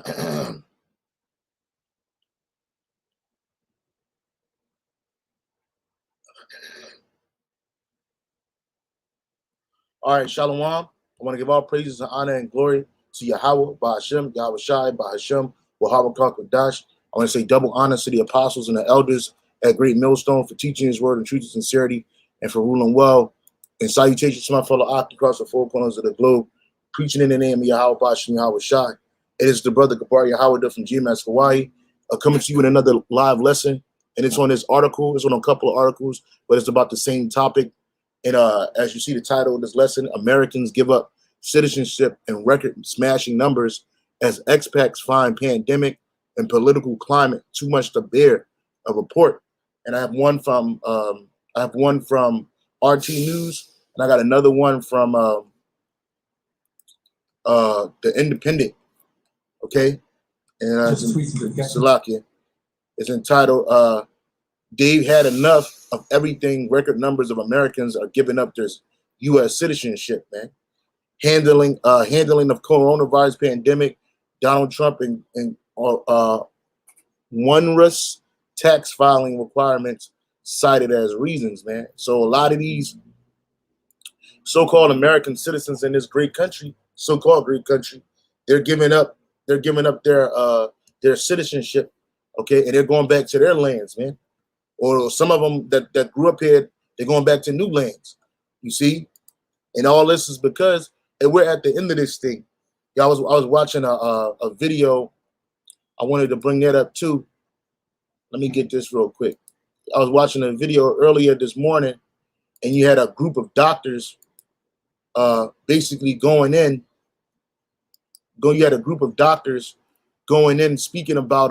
All right, Shalom. I want to give all praises and honor and glory to Yahweh, Bahashem, Yahweh Shai, Bahashem, Wahaba Kakadash. I want to say double honor to the apostles and the elders at Great Millstone for teaching his word in truth and sincerity and for ruling well. And salutations to my fellow Ak across the four corners of the globe, preaching in the name of Yahweh, Bahashem, Yahweh Shai. It is the brother Gabar Yahweh from GMS Hawaii, coming to you with another live lesson. And it's on this article. It's on a couple of articles, but it's about the same topic. And as you see the title of this lesson, Americans give up citizenship in record-smashing numbers as expats find pandemic and political climate too much to bear. A report, and I have one from RT News, and I got another one from the Independent. Okay, and Salakia. It's entitled "They've had enough of everything." Record numbers of Americans are giving up their U.S. citizenship. Man, handling of coronavirus pandemic, Donald Trump and onerous tax filing requirements cited as reasons. Man, so a lot of these so-called American citizens in this great country, so-called great country, they're giving up their citizenship. Okay, and they're going back to their lands, man. Or some of them that grew up here, they're going back to new lands. You see, and all this is because, and we're at the end of this thing. Yeah, I was watching a video. I wanted to bring that up too. Let me get this real quick. I was watching a video earlier this morning, and you had a group of doctors basically going in. You had a group of doctors going in speaking about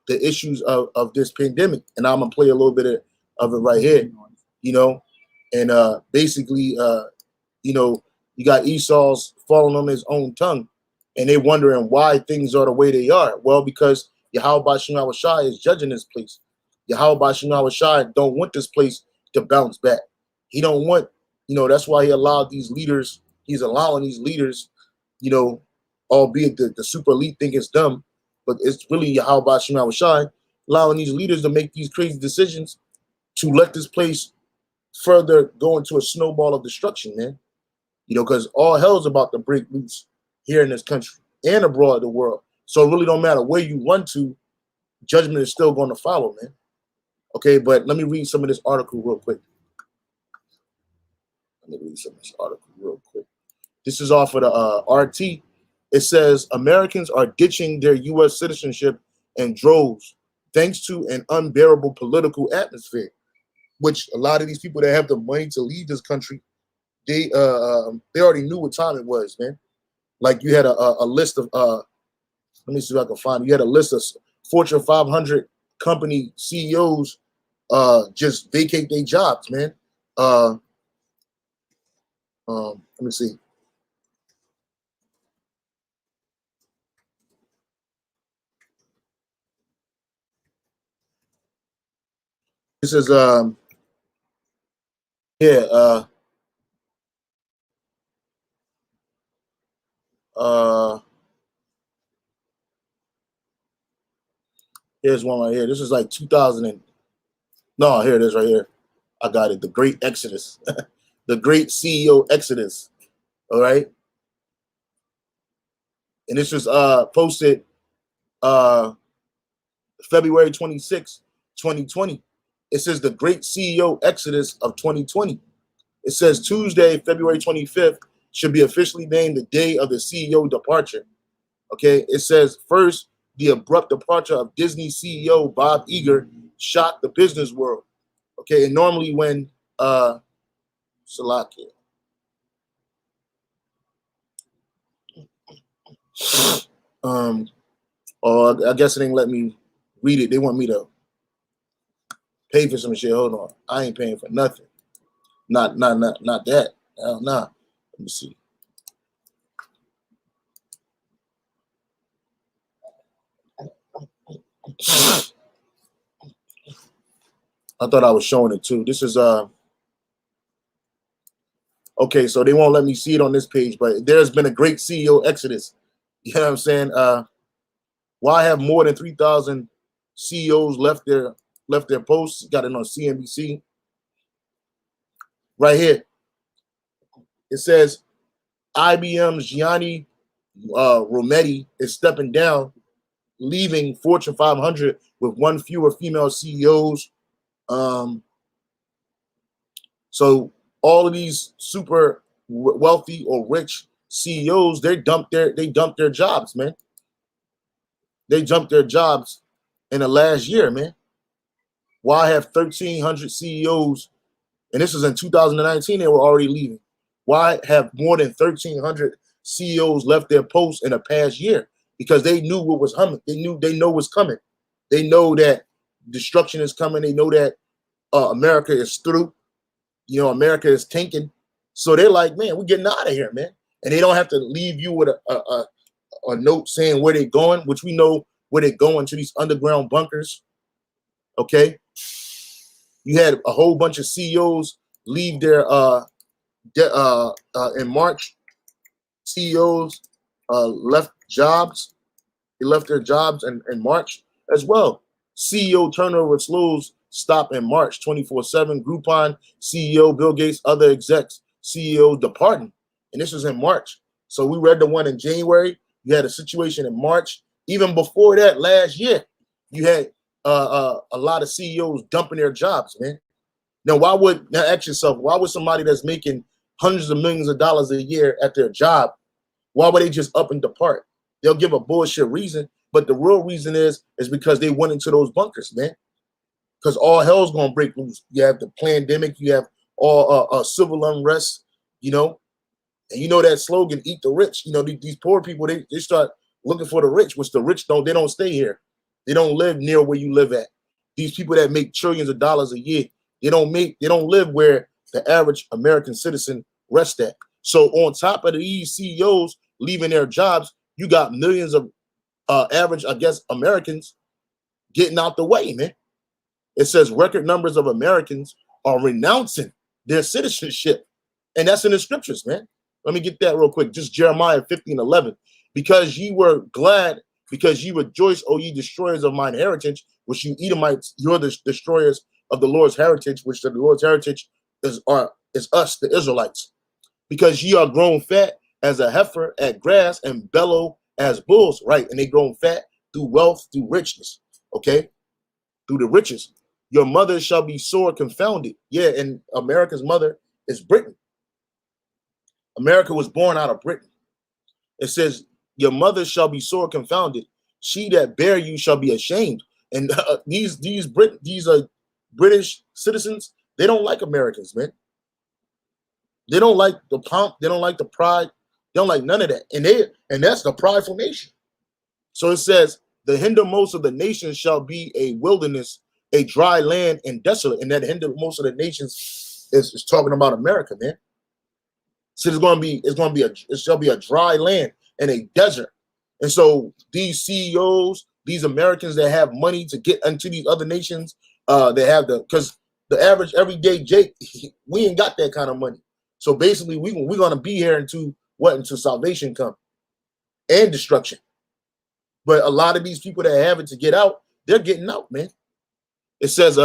the issues of this pandemic, and I'm gonna play a little bit of it right here, and basically, you got Esau's falling on his own tongue, and they're wondering why things are the way they are. Well, because Yahweh Bashim Yahweh Shai is judging this place. Yahweh Bashim Yahweh Shai don't want this place to bounce back. He don't want, that's why he allowed these leaders. He's allowing these leaders, albeit the super elite think it's dumb, but it's really Yahweh Bashim Yahweh Shai allowing these leaders to make these crazy decisions to let this place further go into a snowball of destruction, man. Because all hell's about to break loose here in this country and abroad the world. So it really don't matter where you run to, judgment is still going to follow, man. Okay, but let me read some of this article real quick. This is off of the RT. It says Americans are ditching their U.S. citizenship in droves thanks to an unbearable political atmosphere, which a lot of these people that have the money to leave this country, they already knew what time it was, man. Like you had a list of let me see if I can find it. You had a list of Fortune 500 company CEOs just vacate their jobs, man. Let me see. This is yeah here's one right here. This is like 2000 and no, here it is right here. I got it. The Great Exodus, the Great CEO Exodus. All right, and this was posted February 26, 2020. It says the Great CEO Exodus of 2020. It says Tuesday, February 25th, should be officially named the day of the CEO departure. Okay, it says first, the abrupt departure of Disney CEO Bob Iger shocked the business world. Okay, and normally when Salakia. Or I guess it ain't let me read it. They want me to pay for some shit. Hold on, I ain't paying for nothing. Not that. Hell nah. Let me see. I thought I was showing it too. This is okay, so they won't let me see it on this page, but there's been a great CEO exodus. You know what I'm saying? Why have more than 3,000 CEOs left their posts? Got it on CNBC. Right here. It says IBM's Gianni Rometty is stepping down, leaving Fortune 500 with one fewer female CEOs. So all of these super wealthy or rich CEOs, they dumped their jobs, man. They jumped their jobs in the last year, man. Why have 1,300 CEOs, and this was in 2019, they were already leaving. Why have more than 1,300 CEOs left their posts in the past year? Because they knew what was coming. They know what's coming. They know that destruction is coming. They know that America is through. You know, America is tanking. So they're like, man, we're getting out of here, man. And they don't have to leave you with a note saying where they're going, which we know where they're going, to these underground bunkers. Okay. You had a whole bunch of CEOs leave their in March. CEOs left jobs. They left their jobs in March as well. CEO turnover slows stop in March 24/7. Groupon CEO Bill Gates, other execs, CEOs departing. And this was in March. So we read the one in January. You had a situation in March. Even before that, last year, you had a lot of CEOs dumping their jobs, man. Now ask yourself, why would somebody that's making hundreds of millions of dollars a year at their job, why would they just up and depart? They'll give a bullshit reason, but the real reason is because they went into those bunkers, man. Because all hell's gonna break loose. You have the pandemic, you have all civil unrest, you know, and you know that slogan, eat the rich. You know, these poor people, they start looking for the rich, which the rich they don't stay here. They don't live near where you live at. These people that make trillions of dollars a year, they don't live where the average American citizen rests at. So on top of these CEOs leaving their jobs, you got millions of average, I guess, Americans getting out the way, man. It says record numbers of Americans are renouncing their citizenship. And that's in the scriptures, man. Let me get that real quick. Just Jeremiah 15:11. Because ye were glad, because ye rejoice, O ye destroyers of mine heritage, which you Edomites, you're the destroyers of the Lord's heritage, which the Lord's heritage is us, the Israelites. Because ye are grown fat as a heifer at grass and bellow as bulls, right? And they grown fat through wealth, through richness, okay? Through the riches. Your mother shall be sore confounded. Yeah, and America's mother is Britain. America was born out of Britain. It says, your mother shall be sore confounded. She that bare you shall be ashamed. And these British citizens, they don't like Americans, man. They don't like the pomp. They don't like the pride. They don't like none of that. And that's the prideful nation. So it says, the hindermost of the nations shall be a wilderness, a dry land and desolate. And that hindermost of the nations is talking about America, man. So it shall be a dry land and a desert. And so these CEOs, these Americans that have money to get into these other nations, they have because the average everyday Jake, we ain't got that kind of money. So basically, we're gonna be here until salvation come and destruction. But a lot of these people that have it to get out, they're getting out, man. It says,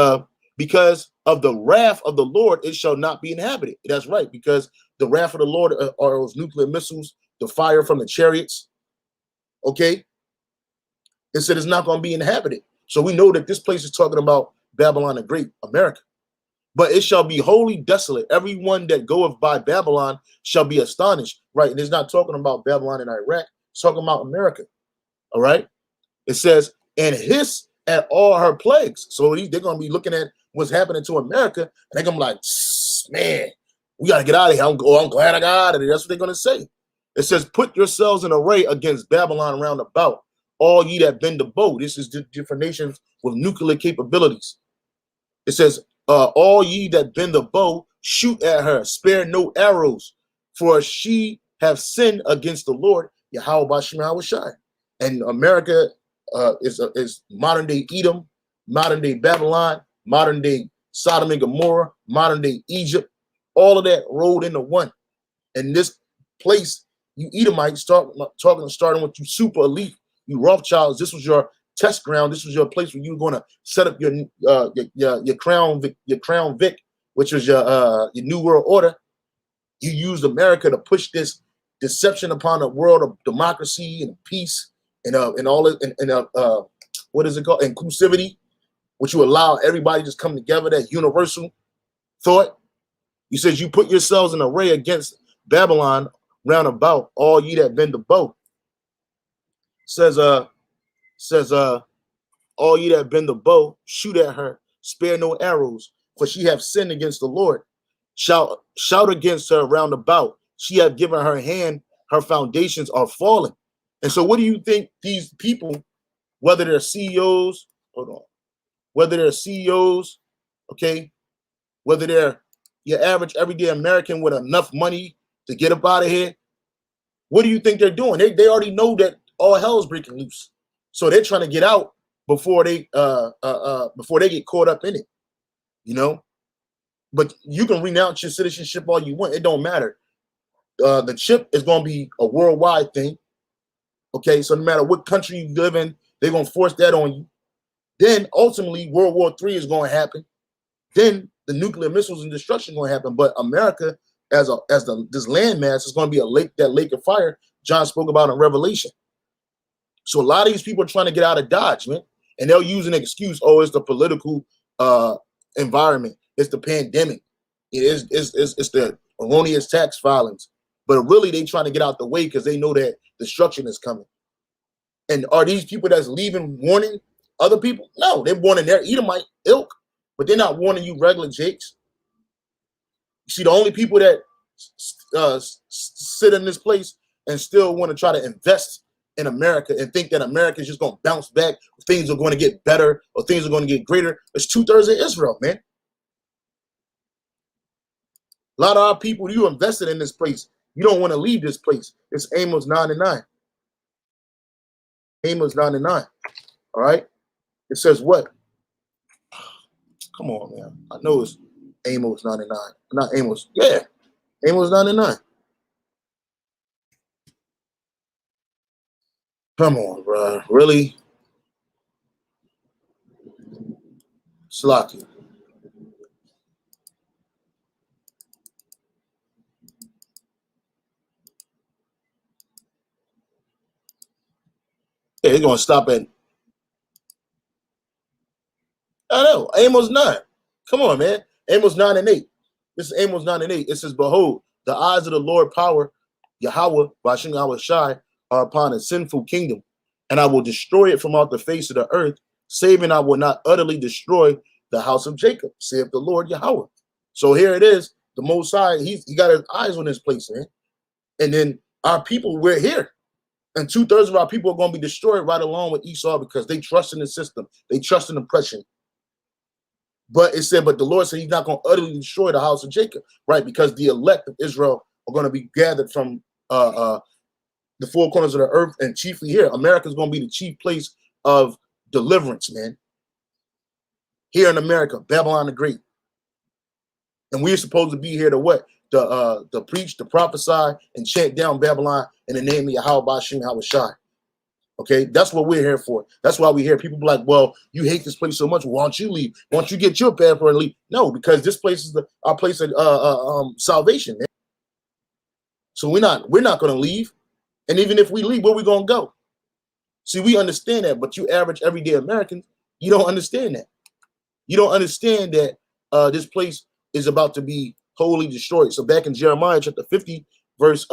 because of the wrath of the Lord, it shall not be inhabited. That's right, because the wrath of the Lord are those nuclear missiles, the fire from the chariots. Okay? It said it's not going to be inhabited. So we know that this place is talking about Babylon the Great, America. But it shall be wholly desolate. Everyone that goeth by Babylon shall be astonished. Right? And it's not talking about Babylon in Iraq. It's talking about America. All right? It says, and hiss at all her plagues. So they're going to be looking at what's happening to America, and they're going to be like, man, we got to get out of here. I'm glad I got out of here. That's what they're going to say. It says, put yourselves in array against Babylon round about, all ye that bend the bow. This is different nations with nuclear capabilities. It says, all ye that bend the bow, shoot at her, spare no arrows, for she have sinned against the Lord, Yahweh Bashim Hawashai. And America is modern day Edom, modern day Babylon, modern day Sodom and Gomorrah, modern day Egypt, all of that rolled into one. And this place, you Edomites starting with you super elite You Rothschilds, this was your test ground. This was your place where you were going to set up your crown Vic, which was your New World Order. You used America to push this deception upon a world of democracy and peace and all what is it called, inclusivity, which you allow everybody just come together. That universal thought. You said you put yourselves in array against Babylon round about all ye that bend the bow. Says all ye that bend the bow, shoot at her, spare no arrows, for she have sinned against the Lord. Shout against her round about. She have given her hand, her foundations are fallen. And so what do you think these people, whether they're CEOs, okay, whether they're your average everyday American with enough money to get up out of here, what do you think they're doing? They already know that all hell is breaking loose. So they're trying to get out before they get caught up in it, you know. But you can renounce your citizenship all you want. It don't matter. The chip is going to be a worldwide thing. Okay, so no matter what country you live in, they're going to force that on you. Then ultimately, World War III is going to happen. Then the nuclear missiles and destruction going to happen. But America, this landmass, is going to be that lake of fire John spoke about in Revelation. So a lot of these people are trying to get out of Dodge, man, and they'll use an excuse. Oh, it's the political environment. It's the pandemic. It's the erroneous tax filings. But really, they trying to get out the way because they know that destruction is coming. And are these people that's leaving warning other people? No, they're warning their Edomite ilk, but they're not warning you regular Jakes. You see, the only people that sit in this place and still want to try to invest in America and think that America is just going to bounce back, things are going to get better, or things are going to get greater. It's 2/3 of Israel, man. A lot of our people, you invested in this place. You don't want to leave this place. It's Amos 9:9. Amos 9:9. All right. It says what? Come on, man. I know it's Amos 9:9. Not Amos. Yeah. Amos 9:9. Come on, bro. Really? Slocky. Yeah, they're gonna stop at. I know. Amos 9. Come on, man. Amos 9:8. This is Amos 9:8. It says, behold, the eyes of the Lord power, Yahweh, Bashim Yahweh Shai, are upon a sinful kingdom, and I will destroy it from off the face of the earth, saving I will not utterly destroy the house of Jacob, saith the Lord Yahweh. So here it is. The Most High, he got his eyes on this place, man. And then our people, we're here. And 2/3 of our people are going to be destroyed right along with Esau because they trust in the system. They trust in oppression. But it said, but the Lord said he's not going to utterly destroy the house of Jacob, right? Because the elect of Israel are going to be gathered from the four corners of the earth, and chiefly here. America is going to be the chief place of deliverance, man. Here in America, Babylon the Great. And we're supposed to be here to what? To preach, to prophesy, and chant down Babylon in the name of Yahweh Bashim Yahweh Shai. Okay, that's what we're here for. That's why we hear people be like, well, you hate this place so much. Why don't you leave? Why don't you get your passport and leave? No, because this place is our place of salvation, man. So we're not going to leave. And even if we leave, where we going to go? See, we understand that, but you average everyday Americans, you don't understand that. You don't understand that this place is about to be wholly destroyed. So back in Jeremiah chapter 50, verse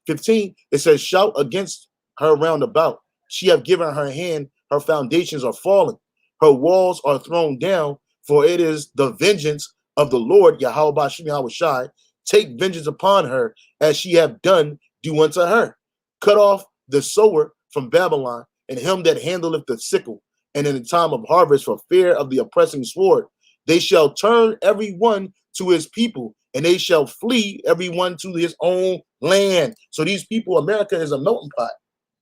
15, it says, shout against her round about. She have given her hand, her foundations are fallen, her walls are thrown down, for it is the vengeance of the Lord, Yahweh Bashim Yahweh Shai. Take vengeance upon her, as she have done, do unto her. Cut off the sower from Babylon, and him that handleth the sickle, and in the time of harvest, for fear of the oppressing sword. They shall turn every one to his people, and they shall flee every one to his own land. So these people, America is a melting pot.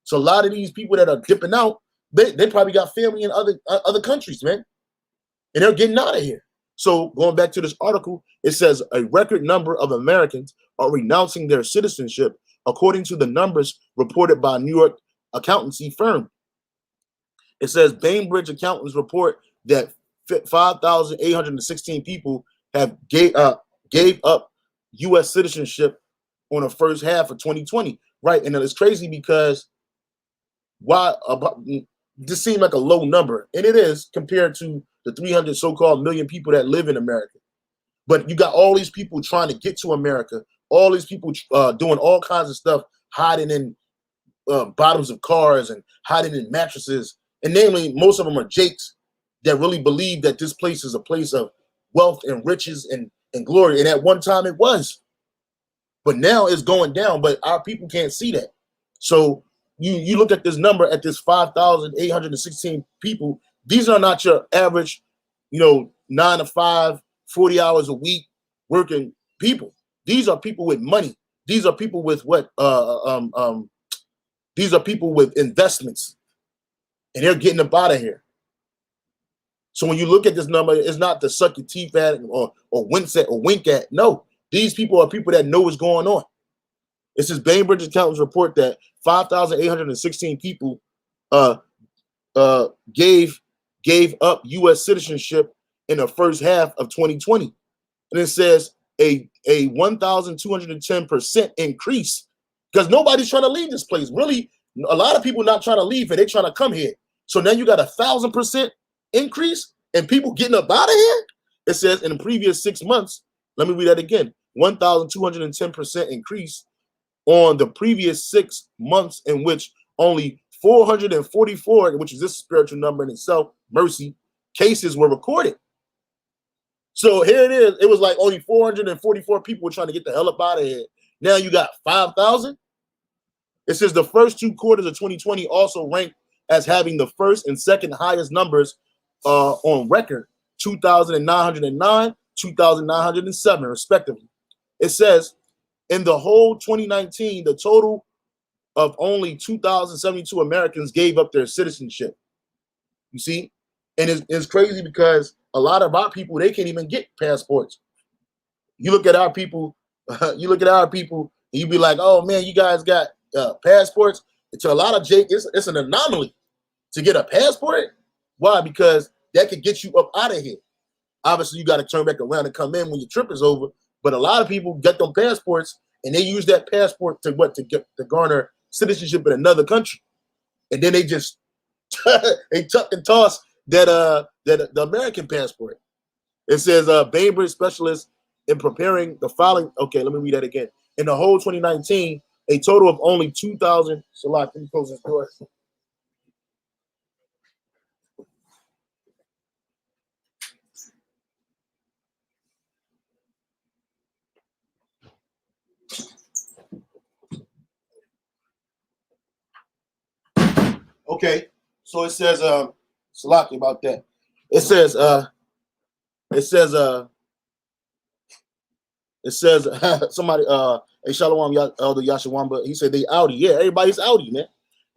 So a lot of these people that are dipping out, they probably got family in other countries, man. And they're getting out of here. So going back to this article, it says a record number of Americans are renouncing their citizenship, according to the numbers reported by a New York accountancy firm. It says Bainbridge accountants report that 5,816 people have gave up U.S. citizenship on the first half of 2020. Right, and it's crazy because why this seemed like a low number, and it is compared to the 300 so-called million people that live in America. But you got all these people trying to get to America, all these people doing all kinds of stuff, hiding in bottoms of cars and hiding in mattresses. And namely, most of them are jakes that really believe that this place is a place of wealth and riches and glory. And at one time it was. But now it's going down, but our people can't see that. So you look at this number, at this 5,816 people, these are not your average, 9 to 5, 40 hours a week working people. These are people with money. These are people with these are people with investments, and they're getting up out of here. So when you look at this number, it's not to suck your teeth at or wince at or wink at. No, these people are people that know what's going on. It says Bainbridge accountants report that 5,816 people gave up U.S. citizenship in the first half of 2020, and it says a 1,210% increase, because nobody's trying to leave this place. Really, a lot of people not trying to leave it; they're trying to come here. So now you got 1,000% increase and people getting up out of here. It says in the previous 6 months. Let me read that again: 1,210% increase on the previous 6 months, in which only 444, which is this spiritual number in itself, mercy, cases were recorded. So here it is. It was like only 444 people were trying to get the hell up out of here. Now you got 5,000. It says the first 2 quarters of 2020 also ranked as having the first and second highest numbers on record, 2,909, 2,907, respectively. It says in the whole 2019, the total of only 2,072 Americans gave up their citizenship. You see? And it's crazy because a lot of our people, they can't even get passports. You look at our people, and you be like, oh man, you guys got passports. To a lot of Jake, it's an anomaly to get a passport. Why? Because that could get you up out of here. Obviously, you got to turn back around and come in when your trip is over. But a lot of people get them passports and they use that passport to garner citizenship in another country, and then they just they tuck and toss that the American passport. It says Bainbridge specialist in preparing the filing. Okay, let me read that again. In the whole 2019, a total of only 2,000. So let me close this door. Okay, so it says Salaki about that. It says somebody a Shalom Elder Yashawamba, he said they Audi. Yeah, everybody's Audi, man.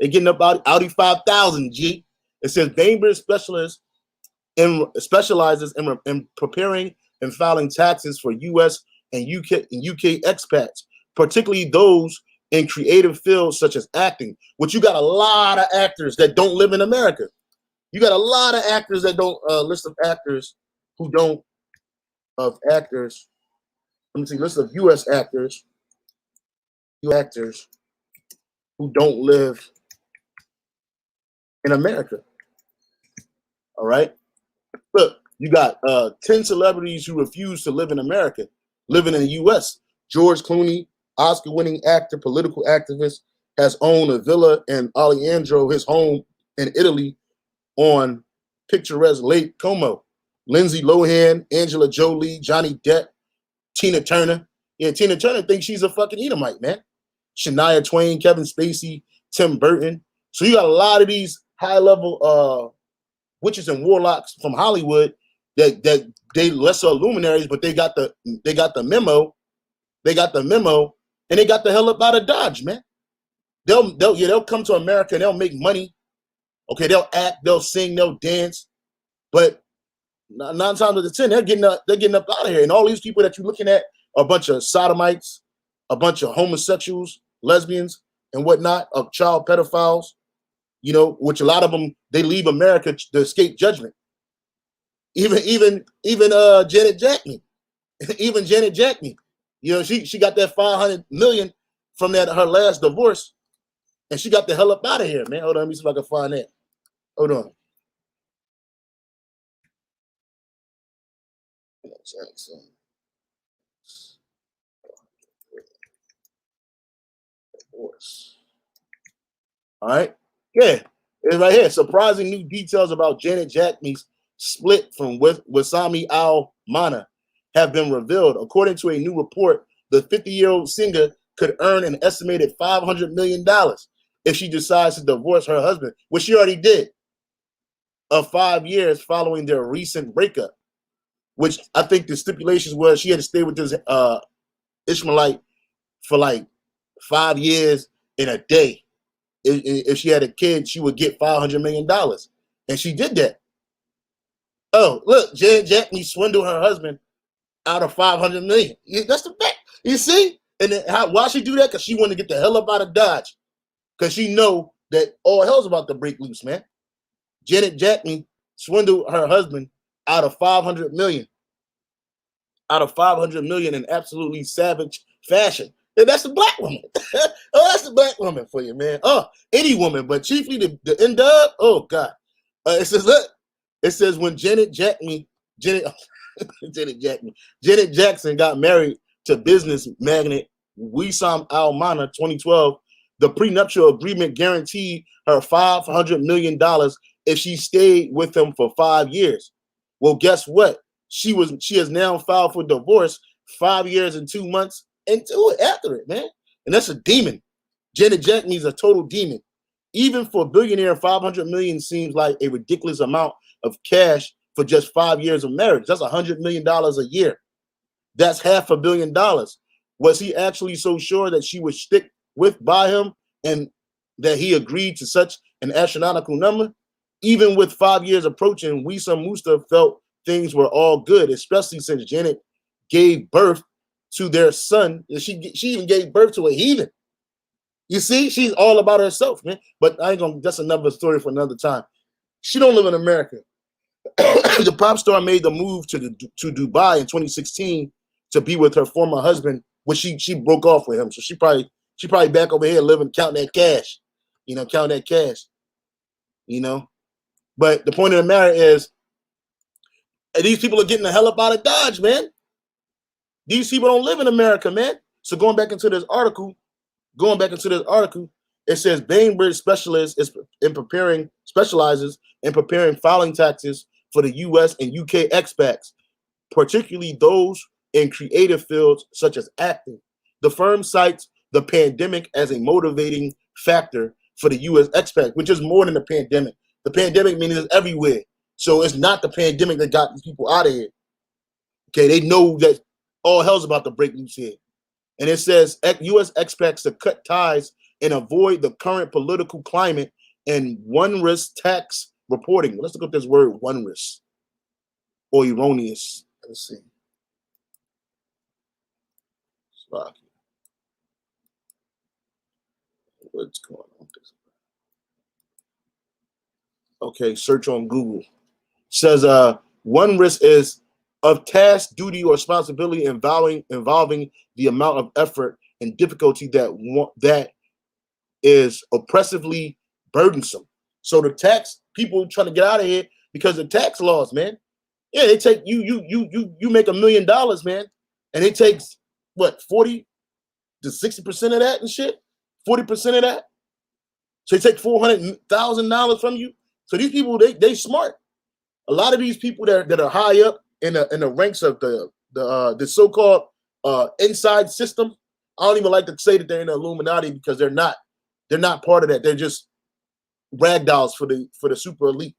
They getting up Audi 5,000 G. It says Bainbridge specializes in preparing and filing taxes for US and UK expats, particularly those in creative fields such as acting, which you got a lot of actors that don't live in America. You got a lot of actors that don't list of actors who don't let me see, list of US actors who don't live in America. All right. Look, you got 10 celebrities who refuse to live in America, living in the US. George Clooney, Oscar-winning actor, political activist, has owned a villa in Alejandro, his home in Italy, on picturesque Lake Como. Lindsay Lohan, Angela Jolie, Johnny Depp, Tina Turner. Yeah, Tina Turner thinks she's a fucking Edomite, man. Shania Twain, Kevin Spacey, Tim Burton. So you got a lot of these high-level witches and warlocks from Hollywood that they lesser luminaries, but they got the memo. They got the memo, and they got the hell up out of Dodge, man. They'll come to America and they'll make money. Okay, they'll act, they'll sing, they'll dance, but 9 times out of 10, they're getting up out of here. And all these people that you're looking at are a bunch of sodomites, a bunch of homosexuals, lesbians, and whatnot, of child pedophiles. You know, which a lot of them, they leave America to escape judgment. Even Janet Jackson, even Janet Jackson, you know, she got that 500 million from that her last divorce, and she got the hell up out of here, man. Hold on, let me see if I can find that. Hold on. Jackson. Divorce. All right. Yeah. It's right here. Surprising new details about Janet Jackson's split from Wasami Al-Mana have been revealed. According to a new report, the 50-year-old singer could earn an estimated $500 million if she decides to divorce her husband, which she already did, of 5 years following their recent breakup, which I think the stipulations was she had to stay with this Ishmaelite for like 5 years in a day. If she had a kid, she would get $500 million. And she did that. Oh, look, Janet Jackson swindled her husband out of $500 million. That's the fact. You see? And then why she do that? Because she wanted to get the hell up out of Dodge. Because she know that all hell's about to break loose, man. Janet Jackson swindled her husband out of $500 million. Out of $500 million in absolutely savage fashion. And that's the black woman. Oh, that's the black woman for you, man. Oh, any woman, but chiefly the end up. Oh God. It says, look. It says when Janet Jackson got married to business magnate Wissam Al-Mana 2012, the prenuptial agreement guaranteed her $500 million if she stayed with him for 5 years. Well, guess what? She has now filed for divorce 5 years and 2 months into it after it, man. And that's a demon. Janet Jackson is a total demon. Even for a billionaire, 500 million seems like a ridiculous amount of cash for just 5 years of marriage. That's $100 million a year. That's $500 million. Was he actually so sure that she would stick by him and that he agreed to such an astronomical number? Even with 5 years approaching, Wissam Musta felt things were all good, especially since Janet gave birth to their son. She even gave birth to a heathen. You see, she's all about herself, man. But I ain't gonna. That's another story for another time. She don't live in America. The pop star made the move to Dubai in 2016 to be with her former husband, which she broke off with him. So she probably back over here living, counting that cash, counting that cash, But the point of the matter is, these people are getting the hell up out of Dodge, man. These people don't live in America, man. So going back into this article, it says Bainbridge specializes in preparing filing taxes for the U.S. and U.K. expats, particularly those in creative fields such as acting. The firm cites the pandemic as a motivating factor for the U.S. expat, which is more than the pandemic. The pandemic means it's everywhere. So it's not the pandemic that got these people out of here. Okay, they know that all hell's about to break loose here. And it says U.S. expats to cut ties and avoid the current political climate and one-risk tax reporting. Let's look at this word, one-risk or erroneous. Let's see. What's going on? Okay, search on Google. It says one risk is of task, duty, or responsibility involving the amount of effort and difficulty that is oppressively burdensome. So the tax people trying to get out of here because of tax laws, man. Yeah, they take you make $1 million, man, and it takes what 40 to 60% of that and shit, 40% of that. So they take $400,000 from you. So these people they smart. A lot of these people that are high up in the ranks of the so-called inside system. I don't even like to say that they're in the Illuminati because they're not part of that. They're just ragdolls for the super elite.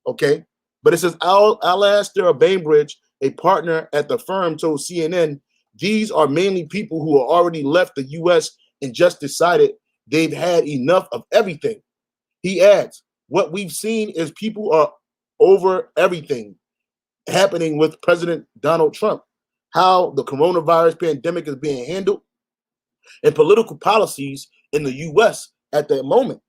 Okay, but it says Alastair Bainbridge, a partner at the firm, told CNN these are mainly people who are already left the U.S. and just decided they've had enough of everything. He adds, what we've seen is people are over everything happening with President Donald Trump, how the coronavirus pandemic is being handled, and political policies in the U.S. at that moment.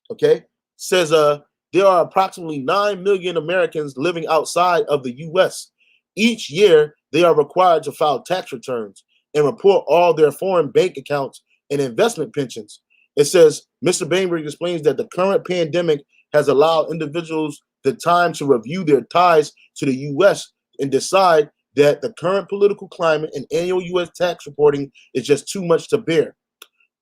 Okay, says there are approximately 9 million Americans living outside of the U.S. Each year, they are required to file tax returns and report all their foreign bank accounts and investment pensions. It says Mr. Bainbridge explains that the current pandemic has allowed individuals the time to review their ties to the U.S. and decide that the current political climate and annual U.S. tax reporting is just too much to bear.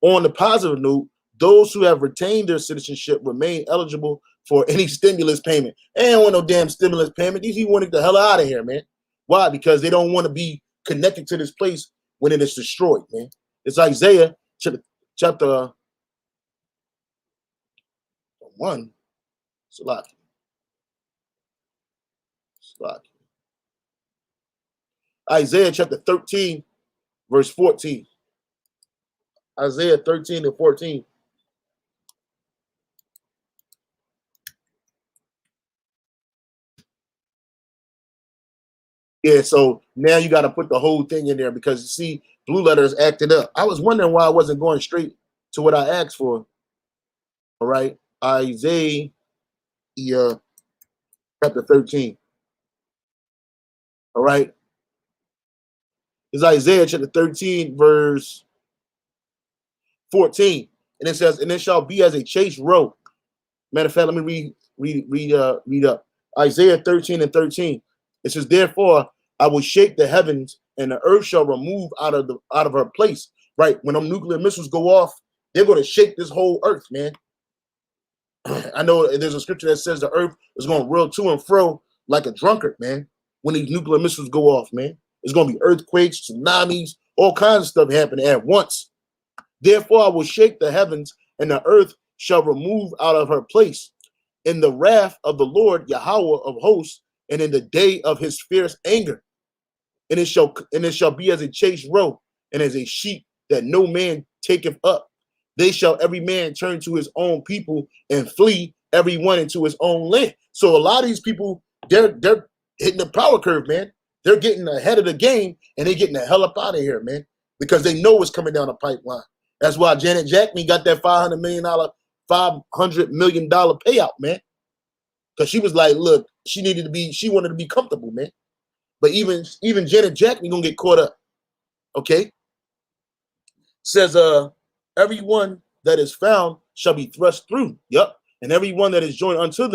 On the positive note, those who have retained their citizenship remain eligible for any stimulus payment. They don't want no damn stimulus payment. These people want to get the hell out of here, man. Why? Because they don't want to be connected to this place when it is destroyed, man. It's Isaiah chapter 1. Salaki. Isaiah chapter 13, verse 14. Isaiah 13 and 14. Yeah, so now you got to put the whole thing in there because you see, Blue Letters acted up. I was wondering why I wasn't going straight to what I asked for. All right, Isaiah chapter 13. All right, it's Isaiah chapter 13, verse 14, and it says, "And it shall be as a chased roe." Matter of fact, let me read up Isaiah 13 and 13. It says, "Therefore, I will shake the heavens, and the earth shall remove out of her place." Right, when them nuclear missiles go off, they're going to shake this whole earth, man. I know there's a scripture that says the earth is going to roll to and fro like a drunkard, man. When these nuclear missiles go off, man, it's going to be earthquakes, tsunamis, all kinds of stuff happening at once. Therefore, I will shake the heavens, and the earth shall remove out of her place in the wrath of the Lord Yahweh of hosts, and in the day of his fierce anger. And it shall be as a chased roe, and as a sheep that no man taketh up. They shall every man turn to his own people and flee every one into his own land. So a lot of these people, they're hitting the power curve, man. They're getting ahead of the game, and they're getting the hell up out of here, man, because they know what's coming down the pipeline. That's why Janet Jackson got that $500 million payout, man. Because she was like, look, she wanted to be comfortable, man. But even Janet Jackson gonna get caught up. Okay. Says everyone that is found shall be thrust through. Yep. And everyone that is joined unto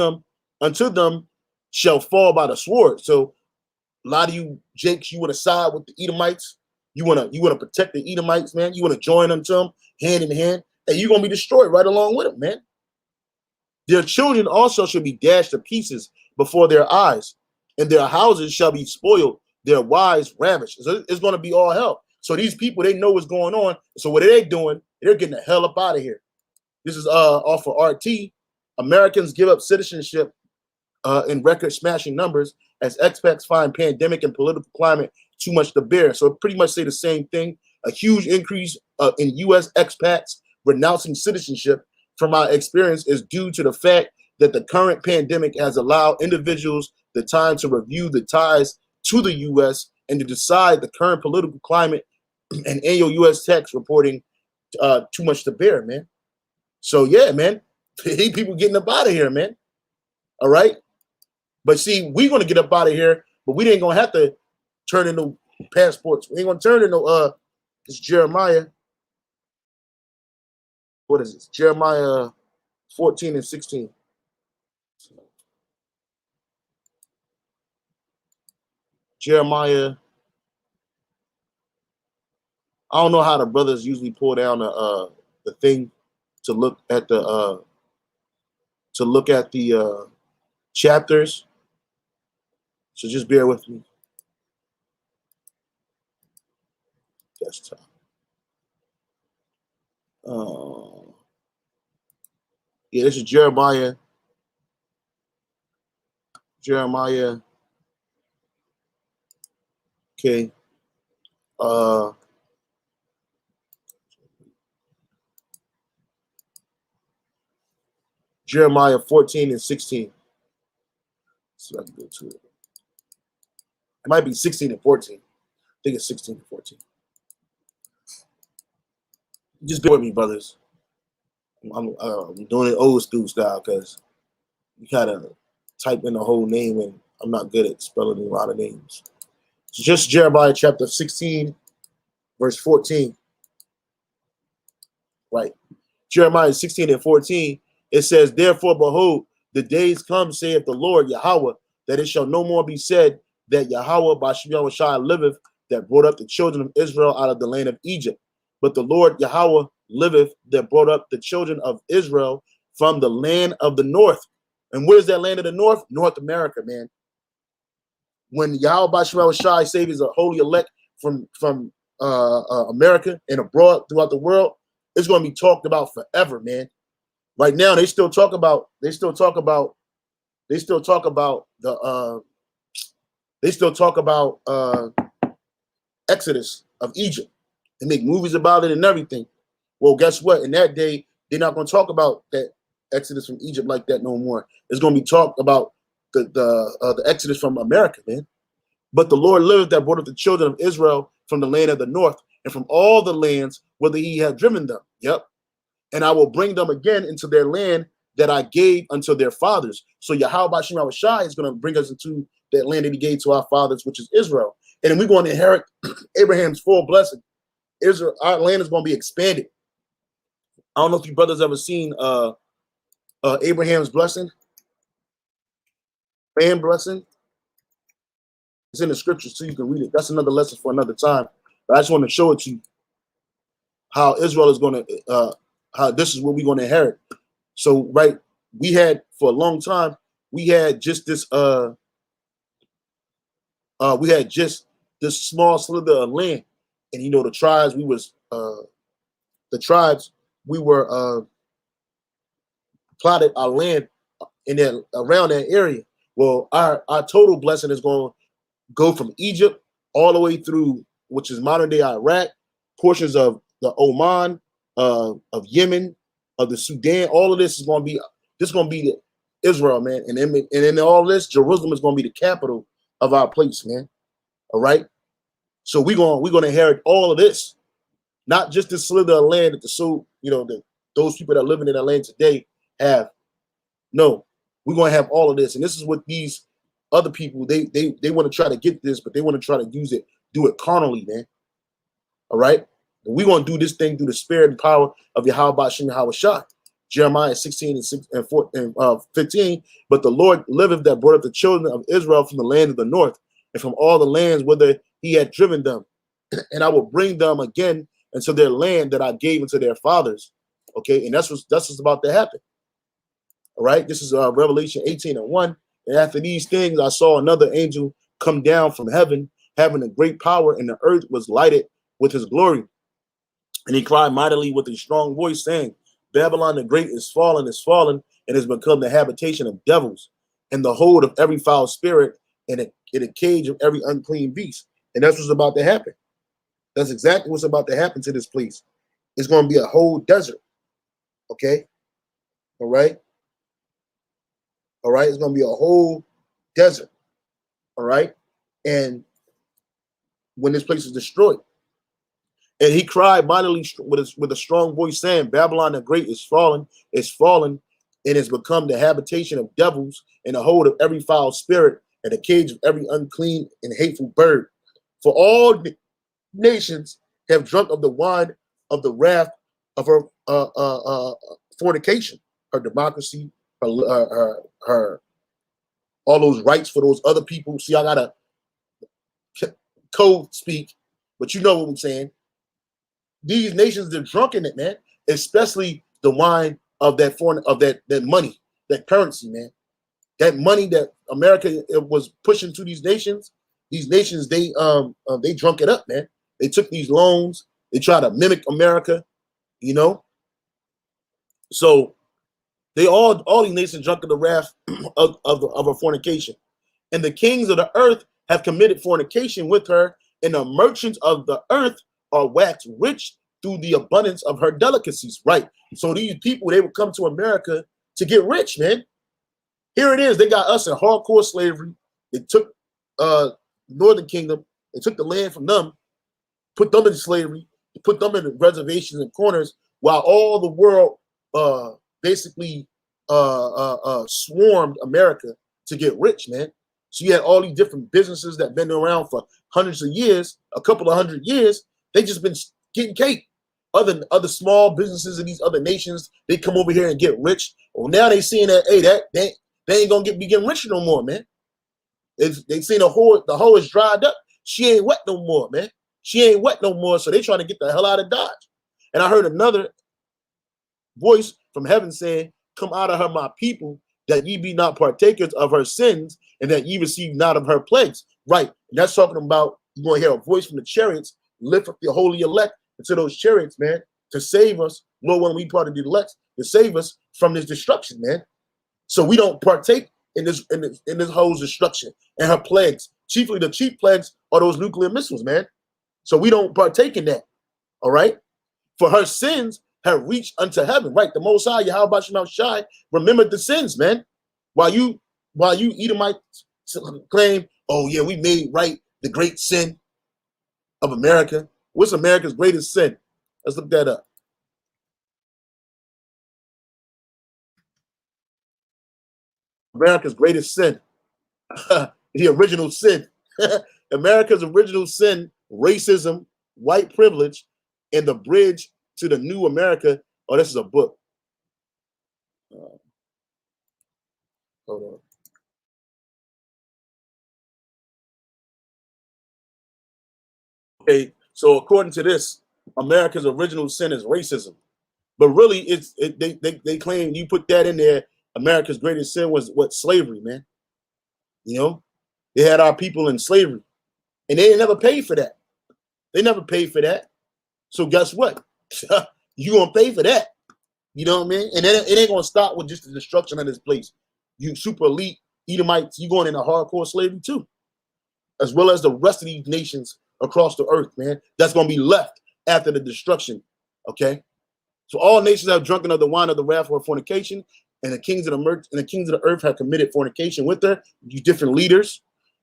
them shall fall by the sword. So a lot of you Jakes, you want to side with the Edomites. You want to protect the Edomites, man. You want to join unto them hand in hand, and you're gonna be destroyed right along with them, man. Their children also shall be dashed to pieces before their eyes, and their houses shall be spoiled, their wives ravished. So it's going to be all hell. So these people, they know what's going on. So what are they doing? They're getting the hell up out of here. This is off of RT. Americans give up citizenship in record-smashing numbers as expats find pandemic and political climate too much to bear. So it pretty much say the same thing. A huge increase in U.S. expats renouncing citizenship, from my experience, is due to the fact that the current pandemic has allowed individuals the time to review the ties to the U.S. and to decide the current political climate and annual U.S. tax reporting too much to bear, man. So yeah, man, people getting up out of here, man. All right. But see, we're gonna get up out of here, but we ain't gonna have to turn in no passports. We ain't gonna turn in no it's Jeremiah. What is this? Jeremiah 14 and 16. Jeremiah. I don't know how the brothers usually pull down the thing to look at the chapters. So just bear with me. Desktop. Yeah, this is Jeremiah. Jeremiah. Okay. Jeremiah 14 and 16. So I can go to it. It might be 16 and 14. I think it's 16 and 14. Just bear with me, brothers. I'm doing it old school style because you gotta type in the whole name, and I'm not good at spelling a lot of names. So just Jeremiah chapter 16, verse 14, right? Jeremiah 16 and 14, it says, therefore, behold, the days come, saith the Lord Yahweh, that it shall no more be said that Yahweh Bashem Yahushua liveth, that brought up the children of Israel out of the land of Egypt. But the Lord Yahweh liveth, that brought up the children of Israel from the land of the north. And where's that land of the north? North America, man. When Yahweh Bashem Yahushua saved his holy elect from America and abroad throughout the world, it's going to be talked about forever, man. Right now, they still talk about the Exodus of Egypt and make movies about it and everything. Well, guess what? In that day, they're not going to talk about that Exodus from Egypt like that no more. It's going to be talked about the Exodus from America, man. But the Lord liveth, that brought up the children of Israel from the land of the north and from all the lands whither he had driven them. Yep. And I will bring them again into their land that I gave unto their fathers. So Yahweh Bashem Yahushua is going to bring us into that land that he gave to our fathers, which is Israel. And then we're going to inherit Abraham's full blessing. Israel, our land is going to be expanded. I don't know if you brothers ever seen Abraham's blessing. Man blessing. It's in the scriptures, so you can read it. That's another lesson for another time. But I just want to show it to you how Israel is going to, how this is what we're going to inherit. So, right, we had for a long time, we had just this small slither of land, and the tribes we were plotted our land in that around that area. Well, our total blessing is going to go from Egypt all the way through, which is modern day Iraq, portions of the Oman, of Yemen, of the Sudan. All of this is going to be Israel, man. And in all this, Jerusalem is going to be the capital of our place, man. All right. So we're going to inherit all of this, not just the slither of land that those people that are living in that land today have. No, we're going to have all of this, and this is what these other people they want to try to get this, but they want to try to do it carnally, man. All right. We're going to do this thing through the spirit and power of Yahweh Bashem Yahushua. Jeremiah 16 and 15. But the Lord liveth, that brought up the children of Israel from the land of the north and from all the lands whither he had driven them. And I will bring them again into their land that I gave unto their fathers. Okay. And that's what's about to happen. All right. This is Revelation 18 and 1. And after these things, I saw another angel come down from heaven, having a great power, and the earth was lighted with his glory. And he cried mightily with a strong voice, saying, Babylon the great is fallen, and has become the habitation of devils, and the hold of every foul spirit, and a cage of every unclean beast. And that's what's about to happen. That's exactly what's about to happen to this place. It's going to be a whole desert. Okay? All right? All right? It's going to be a whole desert. All right? And when this place is destroyed. And he cried mightily with a strong voice, saying, Babylon the great is fallen, and has become the habitation of devils, and the hold of every foul spirit, and the cage of every unclean and hateful bird. For all nations have drunk of the wine of the wrath of her fornication, her democracy, her all those rights for those other people. See, I gotta code speak, but you know what I'm saying. These nations are drunk in it, man. Especially the wine of that that money, that currency, man. That money that America was pushing to these nations. These nations, they drunk it up, man. They took these loans. They try to mimic America, So they all these nations drunk of the wrath of her fornication, and the kings of the earth have committed fornication with her, and the merchants of the earth are waxed rich through the abundance of her delicacies. Right. So these people, they would come to America to get rich, man. Here it is. They got us in hardcore slavery. They took Northern Kingdom. They took the land from them, put them in slavery, put them in reservations and corners, while all the world basically swarmed America to get rich, man. So you had all these different businesses that been around for hundreds of years, a couple of 100 years. They just been getting cake. Other small businesses in these other nations, they come over here and get rich. Well, now they seeing that, hey, they ain't gonna be getting rich no more, man. They seen the hole is dried up. She ain't wet no more, man. She ain't wet no more. So they trying to get the hell out of Dodge. And I heard another voice from heaven saying, "Come out of her, my people, that ye be not partakers of her sins, and that ye receive not of her plagues." Right. And that's talking about you're going to hear a voice from the chariots, lift up the holy elect into those chariots, man, to save us. Lord, when we part of the elect, to save us from this destruction, man. So we don't partake in this whole destruction and her plagues. Chiefly, the chief plagues are those nuclear missiles, man. So we don't partake in that. All right. For her sins have reached unto heaven. Right. The Most High, Yahweh Shemel Shai, remembered the sins, man. While you Edomites claim, oh yeah, we made right the great sin of America. What's America's greatest sin? Let's look that up. America's greatest sin. The original sin. America's original sin, racism, white privilege, and the bridge to the new America. Oh, this is a book. Hold on. Okay, so according to this, America's original sin is racism. But really, they claim you put that in there. America's greatest sin was what, slavery, man. You know, they had our people in slavery, and they never paid for that. They never paid for that. So guess what? You gonna pay for that? You know what I mean? And then it ain't gonna stop with just the destruction of this place. You super elite Edomites, you going into hardcore slavery too, as well as the rest of these nations across the earth, man. That's gonna be left after the destruction. Okay. So all nations have drunken of the wine of the wrath of fornication, and the kings of the earth have committed fornication with her. These different leaders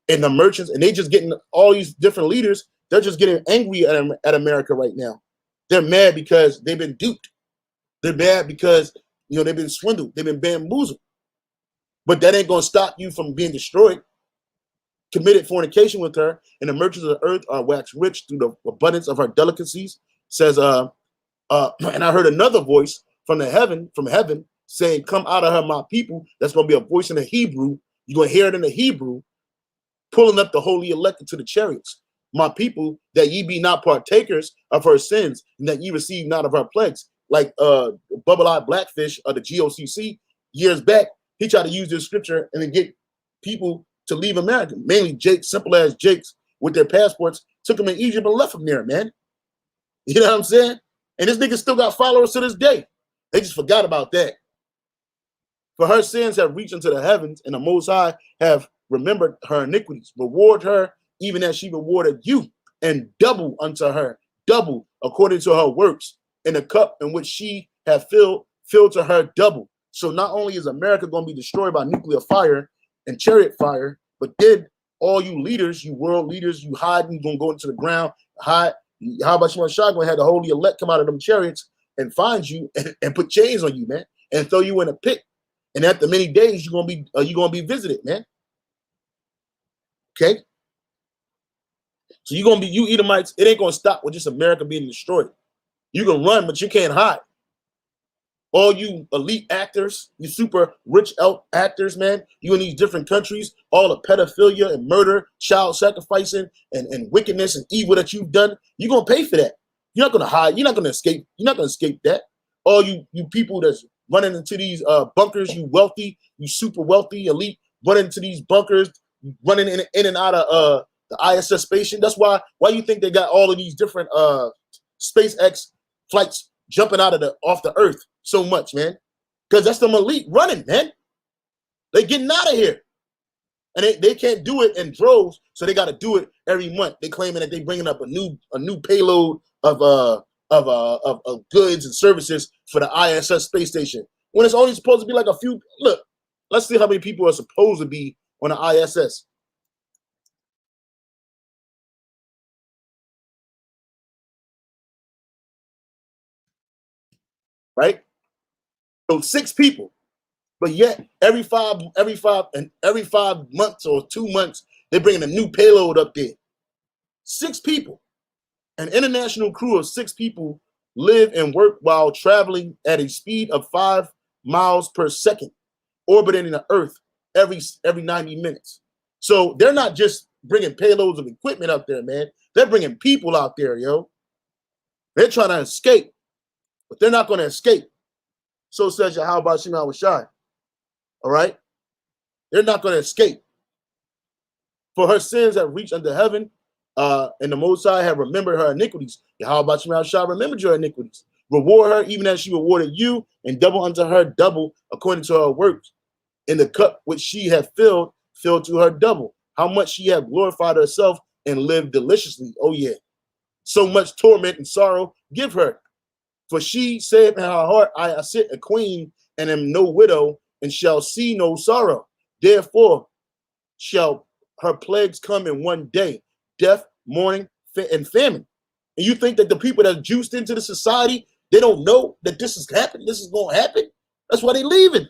and the merchants, and they just getting all these different leaders. They're just getting angry at America right now. They're mad because they've been duped. They're mad because they've been swindled. They've been bamboozled. But that ain't gonna stop you from being destroyed. Committed fornication with her, and the merchants of the earth are waxed rich through the abundance of her delicacies. Says and I heard another voice from heaven saying, "Come out of her, my people." That's going to be a voice in the Hebrew. You're going to hear it in the Hebrew, pulling up the holy elect to the chariots. My people, that ye be not partakers of her sins, and that ye receive not of her plagues. Like Bubble-Eyed Blackfish of the GOCC years back, he tried to use this scripture and then get people to leave America. Mainly Jake, simple as Jakes, with their passports, took them in Egypt and left them there, man. You know what I'm saying? And this nigga still got followers to this day. They just forgot about that. For her sins have reached into the heavens, and the Most High have remembered her iniquities. Reward her even as she rewarded you, and double unto her, double according to her works. In the cup in which she have filled to her double. So not only is America going to be destroyed by nuclear fire and chariot fire, but then all you leaders, you world leaders, you hiding, going to go into the ground, hide. How about you, shotgun had the holy elect come out of them chariots and find you and put chains on you, man, and throw you in a pit. And after many days, you're gonna be visited, man. Okay, so you Edomites. It ain't gonna stop with just America being destroyed. You can run, but you can't hide. All you elite actors, you super rich actors, man, you in these different countries, all the pedophilia and murder, child sacrificing, and wickedness and evil that you've done, you're gonna pay for that. You're not gonna hide, you're not gonna escape, that. All you people that's running into these bunkers, you wealthy, you super wealthy, elite, running into these bunkers, running in and out of the ISS station. That's why you think they got all of these different SpaceX flights jumping off the earth so much, man, because that's them elite running, man. They getting out of here, and they can't do it in droves, so they got to do it every month. They claiming that they bringing up a new payload of goods and services for the ISS space station when it's only supposed to be like a few. Look, let's see how many people are supposed to be on the ISS, right? So 6 people. But yet every 5 months or 2 months, they're bringing a new payload up there. 6 people. An international crew of 6 people live and work while traveling at a speed of 5 miles per second, orbiting the Earth every 90 minutes. So they're not just bringing payloads of equipment up there, man. They're bringing people out there, yo. They're trying to escape, but they're not going to escape. So says Yahweh Shem Shai. All right? They're not going to escape. For her sins have reached unto heaven, and the Most High have remembered her iniquities. Yahweh Shem Shai remembered your iniquities. Reward her even as she rewarded you, and double unto her double according to her works. In the cup which she had filled to her double. How much she had glorified herself and lived deliciously. Oh yeah. So much torment and sorrow give her. For she said in her heart, I sit a queen and am no widow, and shall see no sorrow. Therefore shall her plagues come in one day, death, mourning, and famine. And you think that the people that juiced into the society, they don't know that this is happening, this is going to happen? That's why they leaving.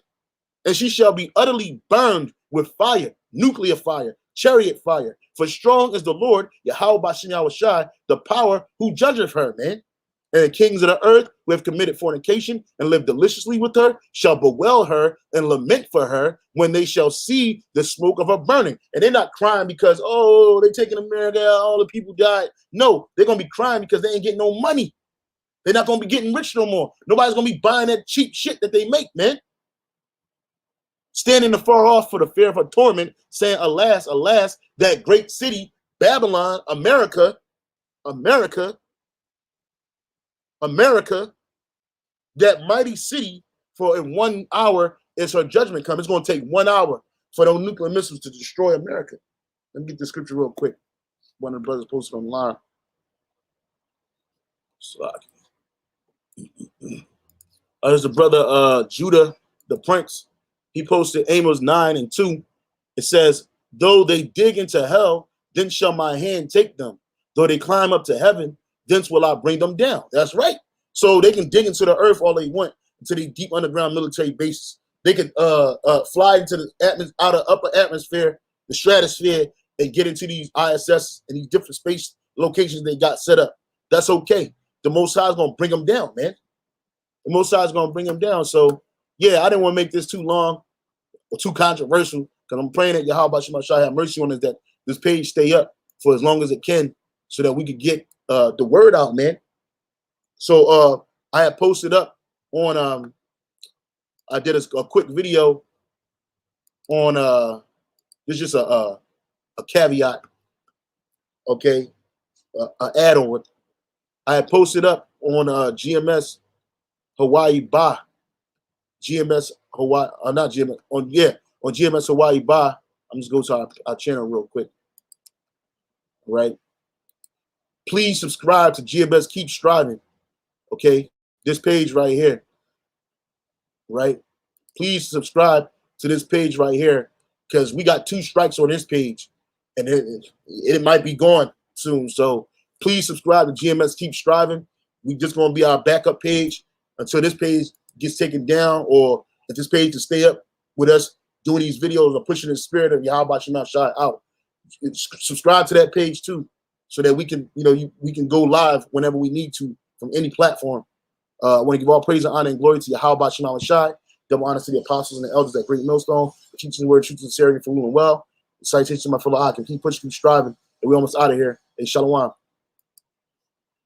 And she shall be utterly burned with fire, nuclear fire, chariot fire. For strong is the Lord, Yahweh Shem Shai, the power who judgeth her, man. And the kings of the earth who have committed fornication and lived deliciously with her shall bewail her and lament for her when they shall see the smoke of her burning. And they're not crying because, oh, they're taking America out, all the people died. No, they're going to be crying because they ain't getting no money. They're not going to be getting rich no more. Nobody's going to be buying that cheap shit that they make, man. Standing afar off for the fear of her torment, saying, alas, alas, that great city, Babylon, America, that mighty city, for in 1 hour is her judgment come. It's going to take 1 hour for those nuclear missiles to destroy America. Let me get the scripture real quick. One of the brothers posted online. There's the brother Judah, the prince. He posted Amos 9:2. It says, though they dig into hell, then shall my hand take them. Though they climb up to heaven, thence will I bring them down. That's right. So they can dig into the earth all they want, into the deep underground military bases. They can fly into the outer upper atmosphere, the stratosphere, and get into these ISS and these different space locations they got set up. That's okay. The Most High is going to bring them down, man. The Most High is going to bring them down. So, yeah, I didn't want to make this too long or too controversial, because I'm praying that Yahweh Shem Shai have mercy on us, that this page stay up for as long as it can, so that we could get the word out, man. So I had posted up on I did a quick video on this is just a caveat, okay, an add-on. I had posted up on GMS Hawaii Ba, GMS Hawaii, not GMS, on GMS Hawaii Ba. I'm just going to our channel real quick. All right. Please subscribe to GMS Keep Striving. Okay. This page right here. Right. Please subscribe to this page right here, because we got 2 strikes on this page, and it might be gone soon. So please subscribe to GMS Keep Striving. We just going to be our backup page until this page gets taken down, or if this page to stay up with us doing these videos or pushing the spirit of Yahweh Shem Shai out. Subscribe to that page too, so that we can, we can go live whenever we need to from any platform. I want to give all praise and honor and glory to Yahweh Shem Shai. Double honor to the apostles and the elders at Great Millstone, teaching the word, truth, sincerity, for ruling well. Citation to my fellow I can keep pushing, keep striving, and we're almost out of here. Hey, shalom.